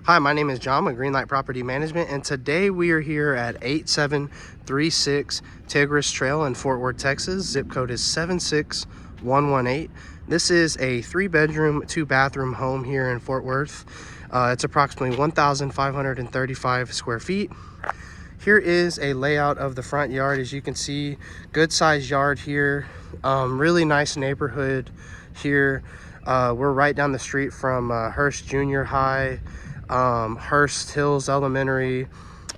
Hi, my name is John with Greenlight Property Management, and today we are here at 8736 Tigris Trail in Fort Worth, Texas. Zip code is 76118. This is a 3-bedroom, 2-bathroom home here in Fort Worth. It's approximately 1,535 square feet. Here is a layout of the front yard. As you can see, good sized yard here. Really nice neighborhood here. We're right down the street from Hurst Junior High, Hurst Hills Elementary,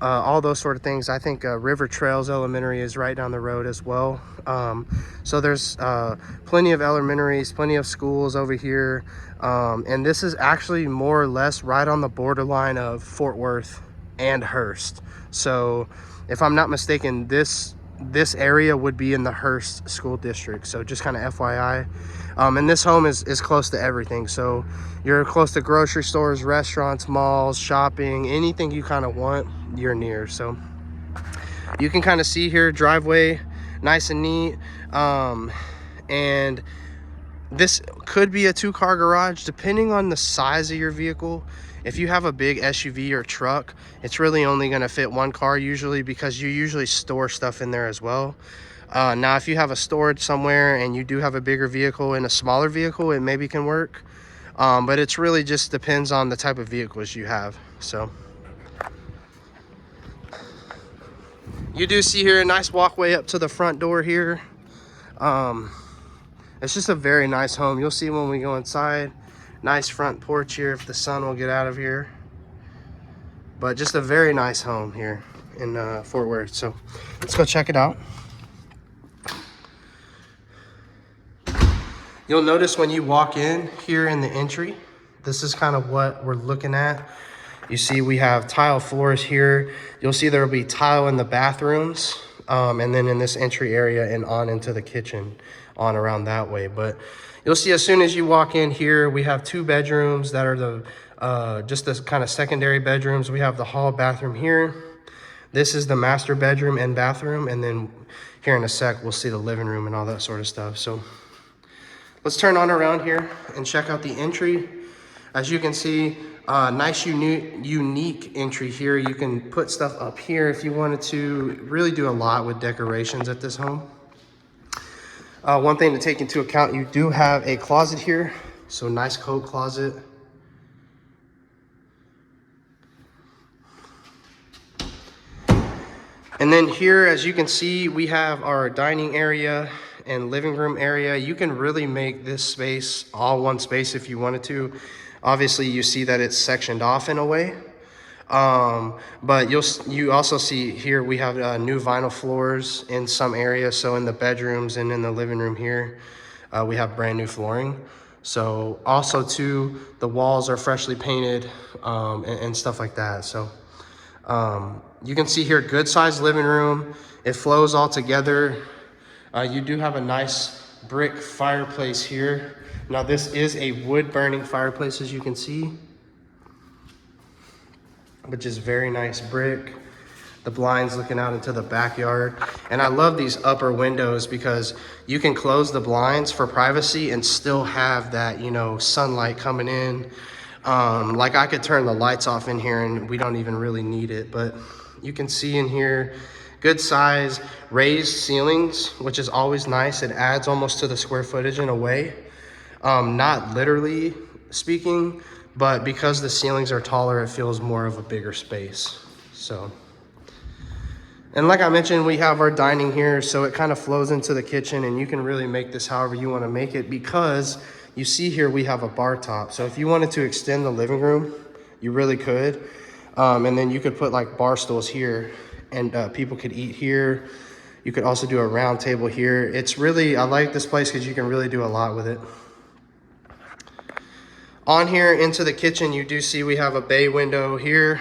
all those sort of things. I think River Trails Elementary is right down the road as well. So there's plenty of elementaries, plenty of schools over here. And this is actually more or less right on the borderline of Fort Worth and Hurst. So if I'm not mistaken, this area would be in the Hurst school district. So just kind of FYI. And this home is close to everything. So you're close to grocery stores, restaurants, malls, shopping, anything you kind of want, you're near. So you can kind of see here, driveway, nice and neat. And this could be a 2-car garage depending on the size of your vehicle. If you have a big SUV or truck, it's really only going to fit 1 car usually, because you usually store stuff in there as well. Now, if you have a storage somewhere and you do have a bigger vehicle and a smaller vehicle, it maybe can work. But it's really just depends on the type of vehicles you have. So you do see here a nice walkway up to the front door here. It's just a very nice home. You'll see when we go inside. Nice front porch here if the sun will get out of here. But just a very nice home here in Fort Worth. So let's go check it out. You'll notice when you walk in here in the entry, this is kind of what we're looking at. You see we have tile floors here. You'll see there will be tile in the bathrooms, and then in this entry area and on into the kitchen, on around that way. But you'll see as soon as you walk in here, we have 2 bedrooms that are the just the kind of secondary bedrooms. We have the hall bathroom here. This is the master bedroom and bathroom, and then here in a sec we'll see the living room and all that sort of stuff. So let's turn on around here and check out the entry. As you can see, nice unique entry here. You can put stuff up here if you wanted to. Really do a lot with decorations at this home. One thing to take into account, you do have a closet here. So nice coat closet. And then here, as you can see, we have our dining area and living room area. You can really make this space all one space if you wanted to. Obviously, you see that it's sectioned off in a way. But you also see here we have new vinyl floors in some areas. So in the bedrooms and in the living room here, we have brand new flooring. So also too, the walls are freshly painted and stuff like that. So you can see here, good sized living room. It flows all together. You do have a nice brick fireplace here. Now this is a wood burning fireplace, as you can see, which is very nice brick. The blinds looking out into the backyard. And I love these upper windows because you can close the blinds for privacy and still have that, you know, sunlight coming in. Like I could turn the lights off in here and we don't even really need it, but you can see in here, good size raised ceilings, which is always nice. It adds almost to the square footage in a way. Not literally speaking, but because the ceilings are taller, it feels more of a bigger space. So, and like I mentioned, we have our dining here, so it kind of flows into the kitchen, and you can really make this however you want to make it, because you see here we have a bar top. So if you wanted to extend the living room, you really could. And then you could put like bar stools here, and people could eat here. You could also do a round table here. It's really, I like this place because you can really do a lot with it. On here into the kitchen, you do see we have a bay window here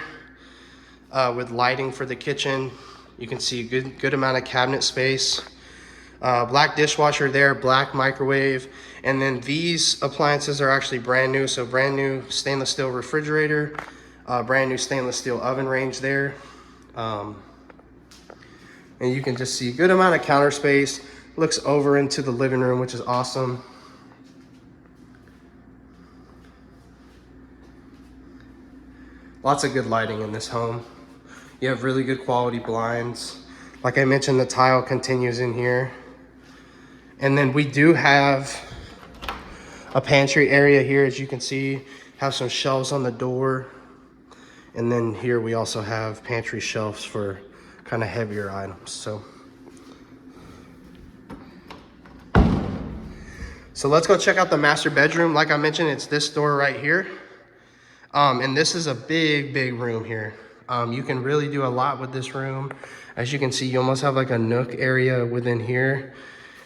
with lighting for the kitchen. You can see a good amount of cabinet space. Black dishwasher there, black microwave. And then these appliances are actually brand new. So brand new stainless steel refrigerator, brand new stainless steel oven range there. And you can just see a good amount of counter space. Looks over into the living room, which is awesome. Lots of good lighting in this home. You have really good quality blinds. Like I mentioned, the tile continues in here. And then we do have a pantry area here, as you can see, have some shelves on the door. And then here we also have pantry shelves for kind of heavier items. So let's go check out the master bedroom. Like I mentioned, it's this door right here. And this is a big room here. You can really do a lot with this room. As you can see, you almost have like a nook area within here,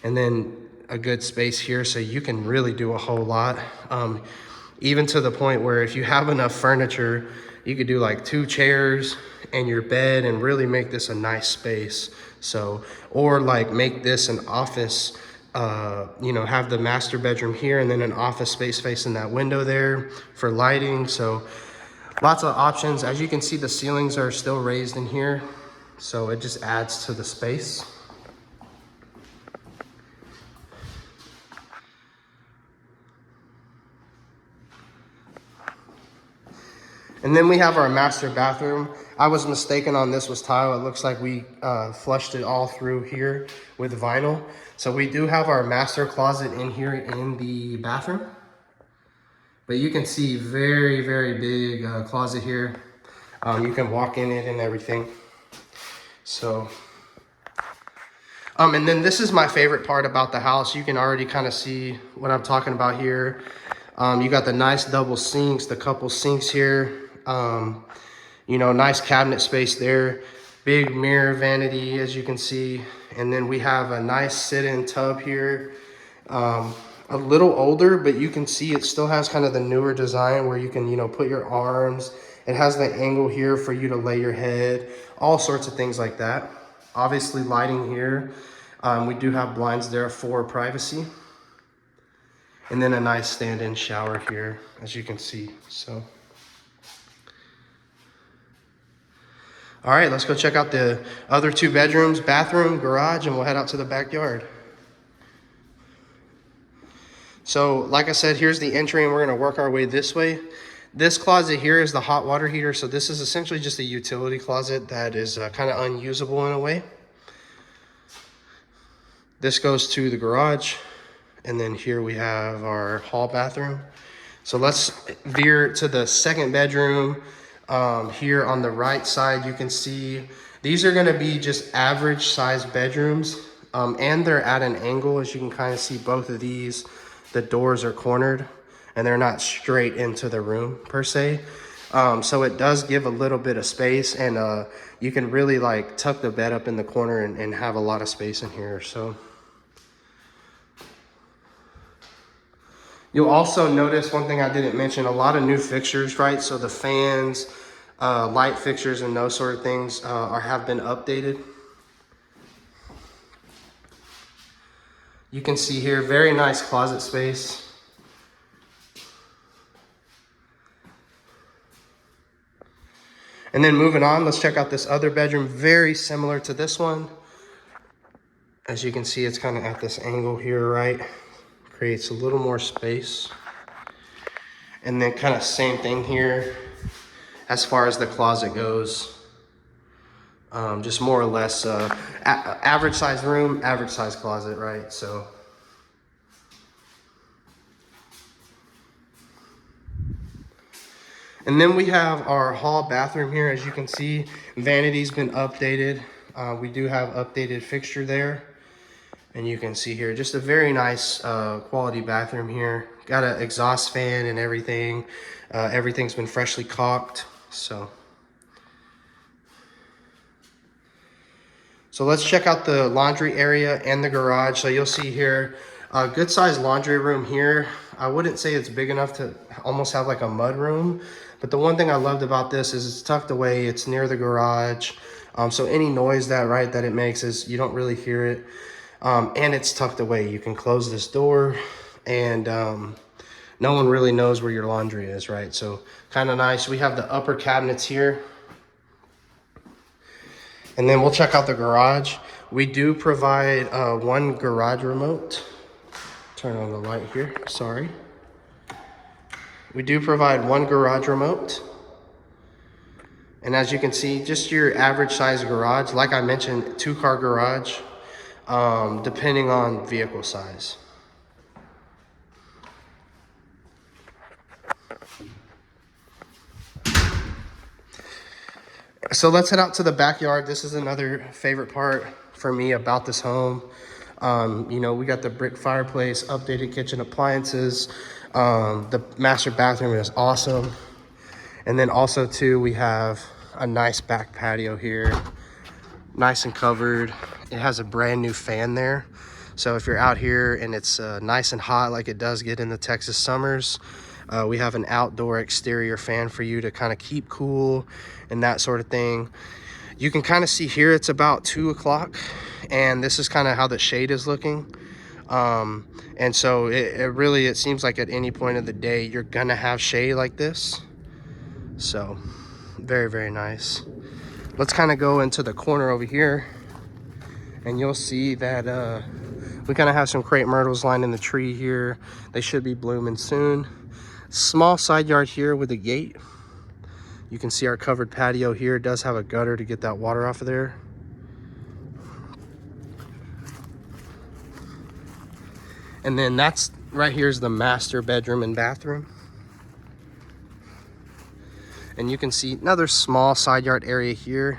and then a good space here, so you can really do a whole lot. Even to the point where if you have enough furniture, you could do like 2 chairs and your bed and really make this a nice space. So, or like make this an office, you know, have the master bedroom here and then an office space facing that window there for lighting. So lots of options. As you can see, the ceilings are still raised in here, so it just adds to the space. And then we have our master bathroom. I was mistaken on this was tile. It looks like we flushed it all through here with vinyl. So we do have our master closet in here in the bathroom. But you can see very big closet here. You can walk in it and everything. So, and then this is my favorite part about the house. You can already kind of see what I'm talking about here. You got the nice double sinks, the couple sinks here. You know, nice cabinet space there. Big mirror vanity, as you can see. And then we have a nice sit-in tub here. A little older, but you can see it still has kind of the newer design where you can, you know, put your arms. It has the angle here for you to lay your head, all sorts of things like that. Obviously lighting here. We do have blinds there for privacy. And then a nice stand-in shower here, as you can see. So, all right, let's go check out the other 2 bedrooms, bathroom, garage, and we'll head out to the backyard. So, like I said, here's the entry, and we're gonna work our way this way. This closet here is the hot water heater, so this is essentially just a utility closet that is kind of unusable in a way. This goes to the garage, and then here we have our hall bathroom. So let's veer to the second bedroom. Here on the right side, you can see these are gonna be just average size bedrooms, and they're at an angle. As you can kind of see, both of these, the doors are cornered and they're not straight into the room per se. So it does give a little bit of space, and you can really like tuck the bed up in the corner and have a lot of space in here. So you'll also notice one thing I didn't mention, a lot of new fixtures, right? So the fans, light fixtures and those sort of things have been updated. You can see here, very nice closet space. And then moving on, let's check out this other bedroom, very similar to this one. As you can see, it's kind of at this angle here, right? Creates a little more space. And then kind of same thing here as far as the closet goes. Just more or less average size room, average size closet, right? So. And then we have our hall bathroom here. As you can see, vanity's been updated. We do have updated fixture there. And you can see here, just a very nice quality bathroom here. Got an exhaust fan and everything. Everything's been freshly caulked. So let's check out the laundry area and the garage. So you'll see here, a good sized laundry room here. I wouldn't say it's big enough to almost have like a mud room. But the one thing I loved about this is it's tucked away. It's near the garage. So any noise that it makes is you don't really hear it. And it's tucked away. You can close this door and no one really knows where your laundry is, right? So kind of nice. We have the upper cabinets here. And then we'll check out the garage. We do provide 1 garage remote. Turn on the light here, sorry. We do provide 1 garage remote. And as you can see, just your average size garage. Like I mentioned, 2-car garage, depending on vehicle size. So let's head out to the backyard. This is another favorite part for me about this home. You know, we got the brick fireplace, updated kitchen appliances. The master bathroom is awesome. And then also too, we have a nice back patio here, nice and covered. It has a brand new fan there. So if you're out here and it's nice and hot like it does get in the Texas summers, we have an outdoor exterior fan for you to kind of keep cool and that sort of thing. You can kind of see here it's about 2 o'clock, and this is kind of how the shade is looking. And so it seems like at any point of the day you're gonna have shade like this. So very, very nice. Let's kind of go into the corner over here, and you'll see that we kind of have some crepe myrtles lining the tree here. They should be blooming soon. Small side yard here with a gate. You can see our covered patio here. It does have a gutter to get that water off of there. And then that's right here is the master bedroom and bathroom. And you can see another small side yard area here.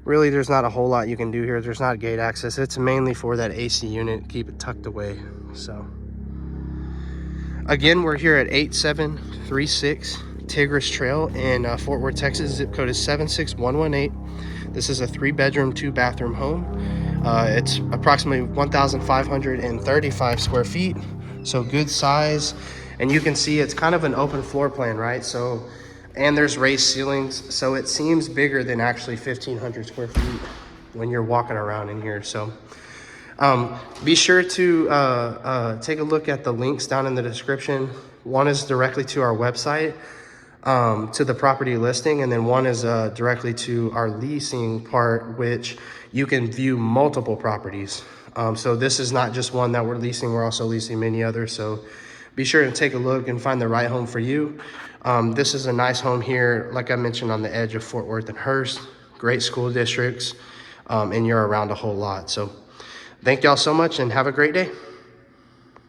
Really, there's not a whole lot you can do here. There's not gate access. It's mainly for that AC unit, keep it tucked away. So again, we're here at 8736 Tigris Trail in Fort Worth, Texas. Zip code is 76118. This is a 3-bedroom, 2-bathroom home. It's approximately 1,535 square feet, so good size. And you can see it's kind of an open floor plan, right? So, and there's raised ceilings, so it seems bigger than actually 1,500 square feet when you're walking around in here. So be sure to take a look at the links down in the description. One is directly to our website, to the property listing, and then one is directly to our leasing part, which you can view multiple properties. So this is not just one that we're leasing, we're also leasing many others. So be sure to take a look and find the right home for you. This is a nice home here, like I mentioned, on the edge of Fort Worth and Hurst. Great school districts, and you're around a whole lot. So thank y'all so much and have a great day.